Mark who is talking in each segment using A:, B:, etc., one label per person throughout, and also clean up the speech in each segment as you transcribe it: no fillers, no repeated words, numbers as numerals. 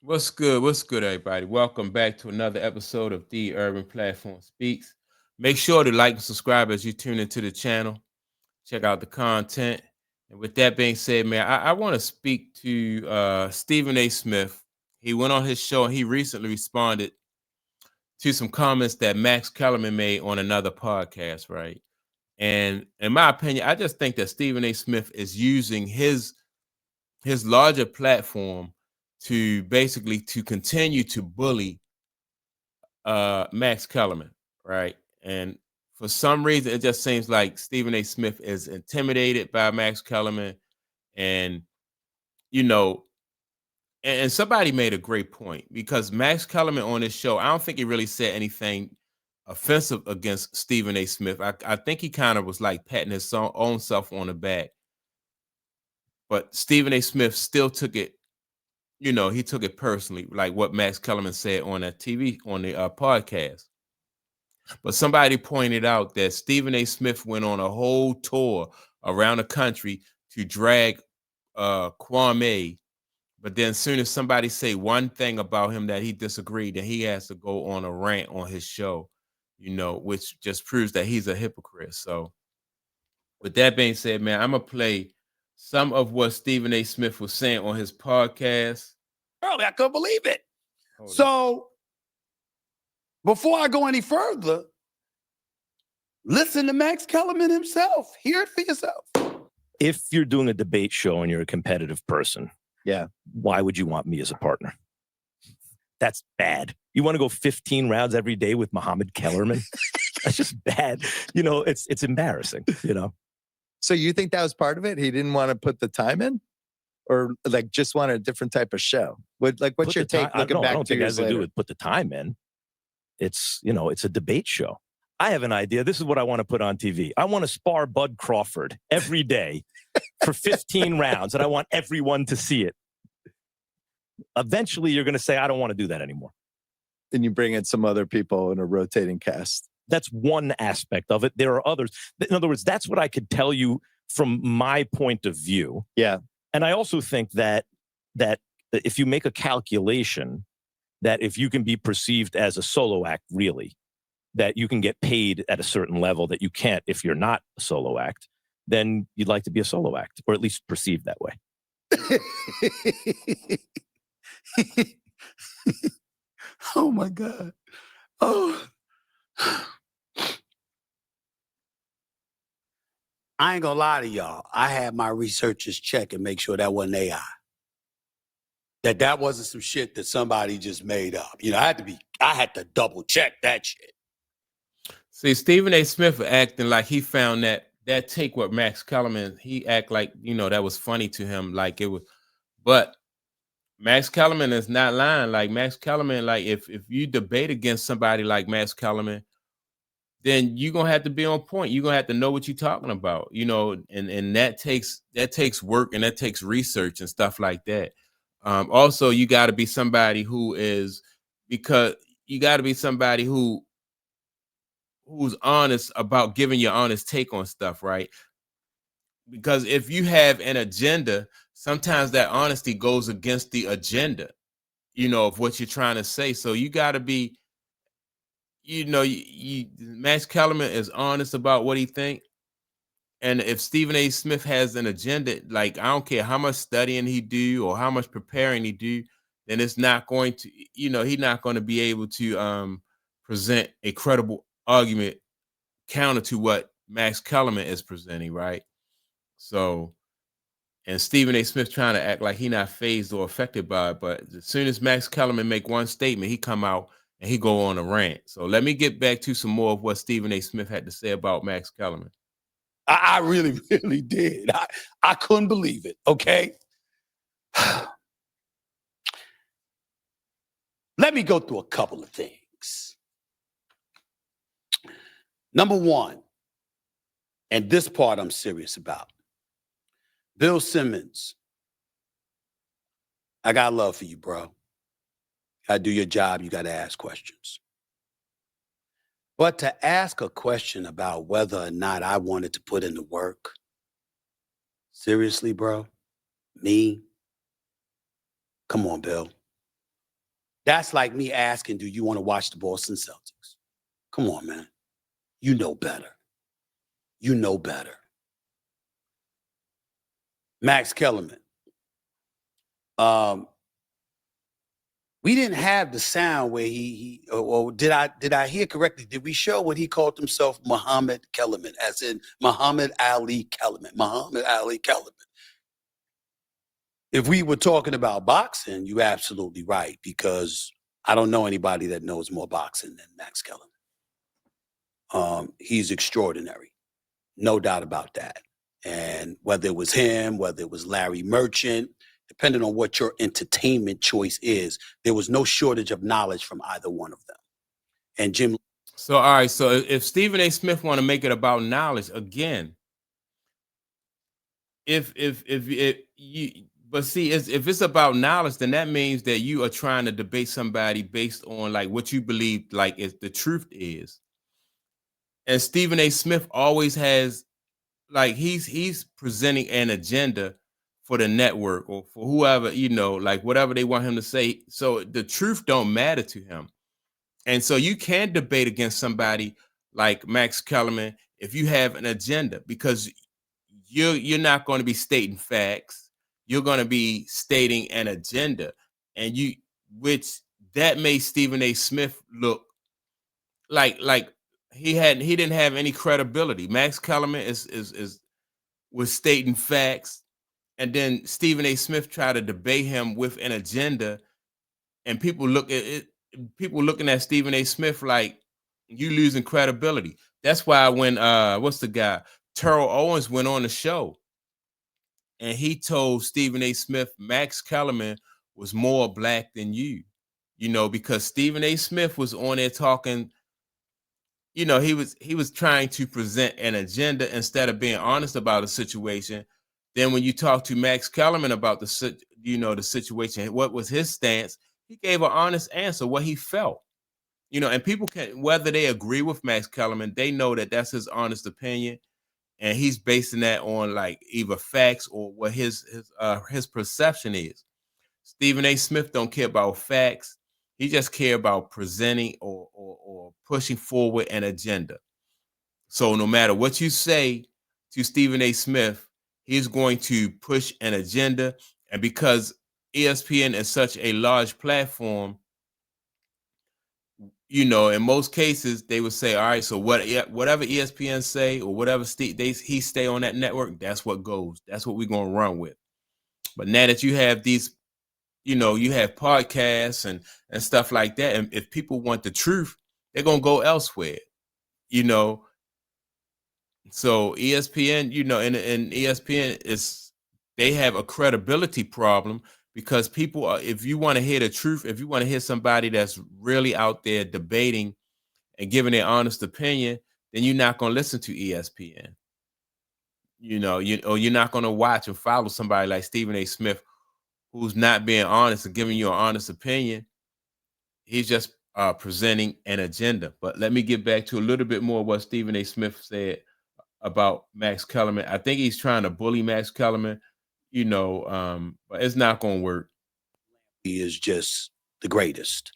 A: What's good? What's good, everybody? Welcome back to another episode of The Urban Platform Speaks. Make sure to like and subscribe as you tune into the channel. Check out the content. And with that being said, man, I want to speak to Stephen A. Smith. He went on his show and he recently responded to some comments that Max Kellerman made on another podcast, right? And in my opinion, I just think that Stephen A. Smith is using his larger platform to basically to continue to bully Max Kellerman, right? And for some reason, it just seems like Stephen A. Smith is intimidated by Max Kellerman, and you know, and somebody made a great point because Max Kellerman on this show, I don't think he really said anything offensive against Stephen A. Smith. I think he kind of was like patting his own self on the back, but Stephen A. Smith still took it. He took it personally, like what Max Kellerman said on that TV on the podcast. But somebody pointed out that Stephen A. Smith went on a whole tour around the country to drag Kwame. But then, as soon as somebody say one thing about him that he disagreed, then he has to go on a rant on his show. Which just proves that he's a hypocrite. So, with that being said, man, I'm gonna play some of what Stephen A. Smith was saying on his podcast.
B: Early, I couldn't believe it.
A: Hold on.
B: So, before I go any further, listen to Max Kellerman himself. Hear it for yourself.
C: If you're doing a debate show and you're a competitive person,
B: Yeah.
C: why would you want me as a partner? That's bad. You want to go 15 rounds every day with Muhammad Kellerman? That's just bad. It's embarrassing,
D: So you think that was part of it? He didn't want to put the time in? Or like just wanted a different type of show? What's
C: Put
D: your
C: the time-
D: take looking
C: I
D: back
C: don't
D: 2
C: think it
D: years
C: has to do
D: later?
C: with put the time in. It's a debate show. I have an idea. This is what I want to put on TV. I want to spar Bud Crawford every day for 15 rounds, and I want everyone to see it. Eventually, you're going to say, I don't want to do that anymore.
D: And you bring in some other people in a rotating cast.
C: That's one aspect of it. There are others. In other words, that's what I could tell you from my point of view.
D: Yeah.
C: And I also think that if you make a calculation, that if you can be perceived as a solo act, really, that you can get paid at a certain level that you can't if you're not a solo act, then you'd like to be a solo act, or at least perceived that way.
B: Oh my God. Oh. I ain't gonna lie to y'all. I had my researchers check and make sure that wasn't AI. That wasn't some shit that somebody just made up. I had to double check that shit.
A: See, Stephen A. Smith acting like he found that take with Max Kellerman. He act like that was funny to him, like it was. But Max Kellerman is not lying. Like Max Kellerman, like if you debate against somebody like Max Kellerman, then you're gonna have to be on point. You're gonna have to know what you're talking about, and that takes work and that takes research and stuff like that. Also, you got to be somebody who's honest about giving your honest take on stuff, right? Because if you have an agenda, sometimes that honesty goes against the agenda, of what you're trying to say. So you got to be, Max Kellerman is honest about what he think. And if Stephen A. Smith has an agenda, like I don't care how much studying he do or how much preparing he do, then it's not going to, he's not going to be able to present a credible argument counter to what Max Kellerman is presenting, right? So, and Stephen A. Smith trying to act like he not phased or affected by it, but as soon as Max Kellerman make one statement, he come out and he go on a rant. So let me get back to some more of what Stephen A. Smith had to say about Max Kellerman.
B: I really, really did. I couldn't believe it, okay? Let me go through a couple of things. Number one, and this part I'm serious about. Bill Simmons, I got love for you, bro. You gotta do your job, you gotta ask questions. But to ask a question about whether or not I wanted to put in the work, seriously, bro? Me? Come on, Bill. That's like me asking, do you want to watch the Boston Celtics? Come on, man. You know better. You know better. Max Kellerman. We didn't have the sound where or did I hear correctly? Did we show what he called himself Muhammad Kellerman, as in Muhammad Ali Kellerman? Muhammad Ali Kellerman. If we were talking about boxing, you're absolutely right, because I don't know anybody that knows more boxing than Max Kellerman. He's extraordinary, no doubt about that. And whether it was him, whether it was Larry Merchant, depending on what your entertainment choice is, there was no shortage of knowledge from either one of them. And Jim.
A: So, all right. So if Stephen A. Smith want to make it about knowledge again, if you, but see, if it's about knowledge, then that means that you are trying to debate somebody based on like what you believe, like is the truth is. And Stephen A. Smith always has, like, he's presenting an agenda for the network or for whoever, like whatever they want him to say. So the truth don't matter to him. And so you can't debate against somebody like Max Kellerman if you have an agenda, because you're not going to be stating facts. You're going to be stating an agenda, and which that made Stephen A. Smith look like he didn't have any credibility. Max Kellerman was stating facts, and then Stephen A. Smith tried to debate him with an agenda, and people look at it. People looking at Stephen A. Smith like you losing credibility. That's why when what's the guy Terrell Owens went on the show, and he told Stephen A. Smith Max Kellerman was more black than you, because Stephen A. Smith was on there talking. He was trying to present an agenda instead of being honest about a situation. Then when you talk to Max Kellerman about the situation, what was his stance? He gave an honest answer, what he felt. And people can, whether they agree with Max Kellerman, they know that that's his honest opinion, and he's basing that on like either facts or what his perception is. Stephen A. Smith don't care about facts. He just care about presenting or pushing forward an agenda. So no matter what you say to Stephen A. Smith, he's going to push an agenda. And because ESPN is such a large platform, in most cases they would say, all right, so whatever ESPN say or whatever he stay on that network, that's what goes. That's what we're going to run with. But now that you have these, you have podcasts and stuff like that, and if people want the truth, they're going to go elsewhere, So ESPN, and ESPN they have a credibility problem, because people are, if you want to hear the truth, if you want to hear somebody that's really out there debating and giving their honest opinion, then you're not going to listen to ESPN. Or you're not going to watch and follow somebody like Stephen A. Smith, who's not being honest and giving you an honest opinion. He's just presenting an agenda. But let me get back to a little bit more what Stephen A. Smith said about Max Kellerman. I think he's trying to bully Max Kellerman, but it's not going to work.
B: He is just the greatest.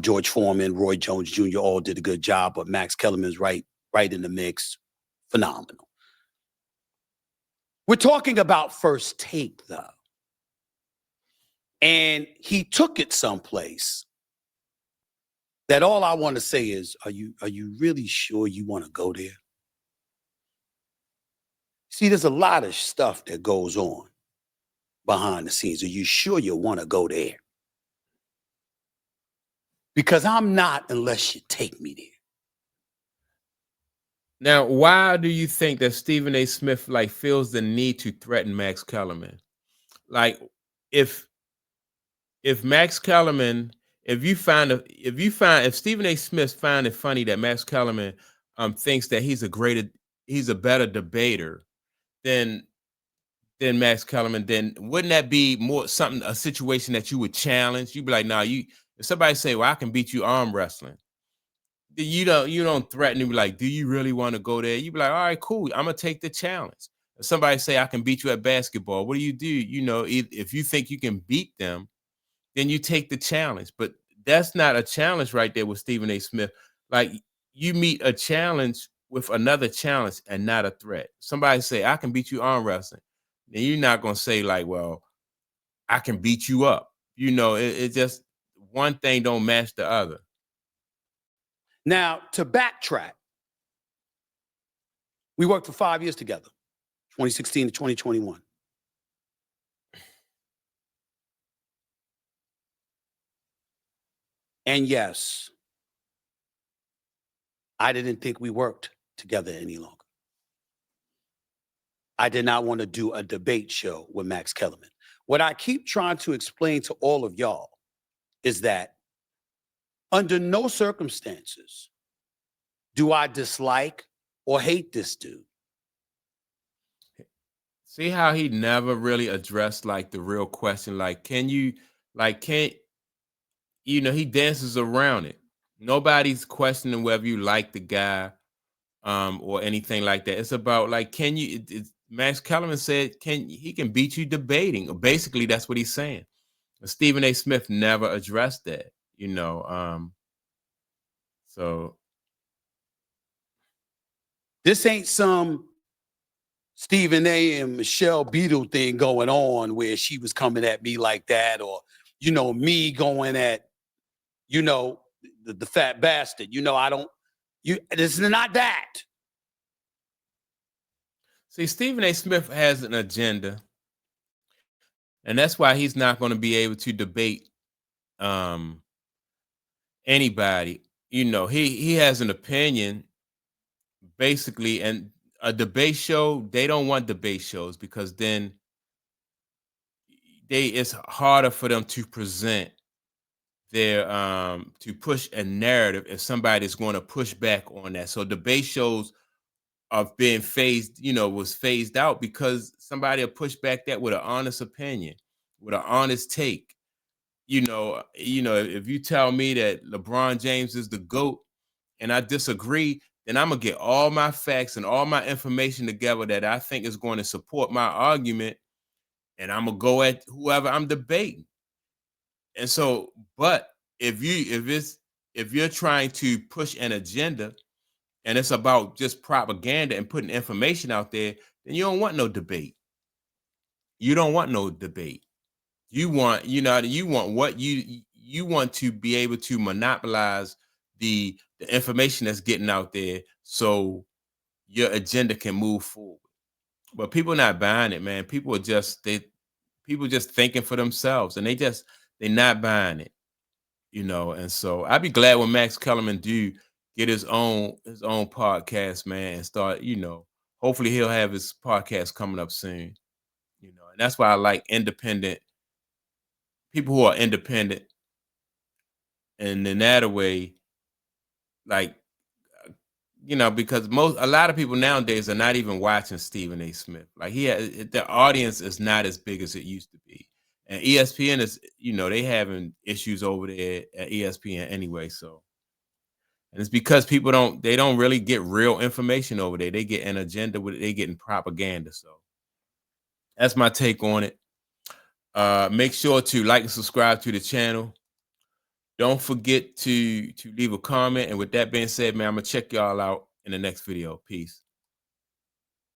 B: George Foreman, Roy Jones Jr. all did a good job, but Max Kellerman's right in the mix. Phenomenal. We're talking about First Take, though. And he took it someplace that all I want to say is, are you really sure you want to go there? See, there's a lot of stuff that goes on behind the scenes. Are you sure you want to go there? Because I'm not unless you take me there.
A: Now, why do you think that Stephen A. Smith feels the need to threaten Max Kellerman? Like, if Max Kellerman, if Stephen A. Smith find it funny that Max Kellerman thinks that he's a better debater than Max Kellerman, then wouldn't that be more a situation that you would challenge? You'd be like, nah, if somebody say, well, I can beat you arm wrestling, you don't threaten him, like, do you really want to go there? You be like, all right, cool, I'm gonna take the challenge. If somebody say I can beat you at basketball, what do? If you think you can beat them, then you take the challenge. But that's not a challenge right there with Stephen A. Smith. Like, you meet a challenge with another challenge and not a threat. Somebody say, I can beat you arm wrestling. Then you're not gonna say, like, well, I can beat you up. It just one thing don't match the other.
B: Now, to backtrack, we worked for 5 years together, 2016 to 2021. And yes, I didn't think we worked together any longer. I did not want to do a debate show with Max Kellerman. What I keep trying to explain to all of y'all is that under no circumstances do I dislike or hate this dude.
A: See how he never really addressed like the real question, like, he dances around it. Nobody's questioning whether you like the guy or anything like that. It's about like, can you Max Kellerman said he can beat you debating. Basically, that's what he's saying. Stephen A. Smith never addressed that, so
B: this ain't some Stephen A. and Michelle Beadle thing going on where she was coming at me like that, or me going at the fat bastard. This is not that.
A: See, Stephen A. Smith has an agenda, and that's why he's not going to be able to debate anybody. He has an opinion, basically, and a debate show, they don't want debate shows because then it's harder for them to present their to push a narrative if somebody's going to push back on that. So debate shows of being was phased out because somebody will push back that with an honest opinion, with an honest take. If you tell me that LeBron James is the GOAT and I disagree, then I'm gonna get all my facts and all my information together that I think is going to support my argument, and I'm gonna go at whoever I'm debating. And so, but if you're trying to push an agenda and it's about just propaganda and putting information out there, then you don't want no debate. You don't want no debate. You want what you want to be able to monopolize the information that's getting out there so your agenda can move forward. But people not buying it, man. People just thinking for themselves, and they're not buying it, And so I'd be glad when Max Kellerman do get his own podcast, man, and start, hopefully he'll have his podcast coming up soon, and that's why I like independent people who are independent, and in that way, like, because a lot of people nowadays are not even watching Stephen A. Smith. Like, the audience is not as big as it used to be, and ESPN is, they having issues over there at ESPN anyway. So, and it's because people don't really get real information over there. They get an agenda with it. They getting propaganda. So that's my take on it. Make sure to like and subscribe to the channel. Don't forget to leave a comment. And with that being said, man, I'm gonna check y'all out in the next video. Peace.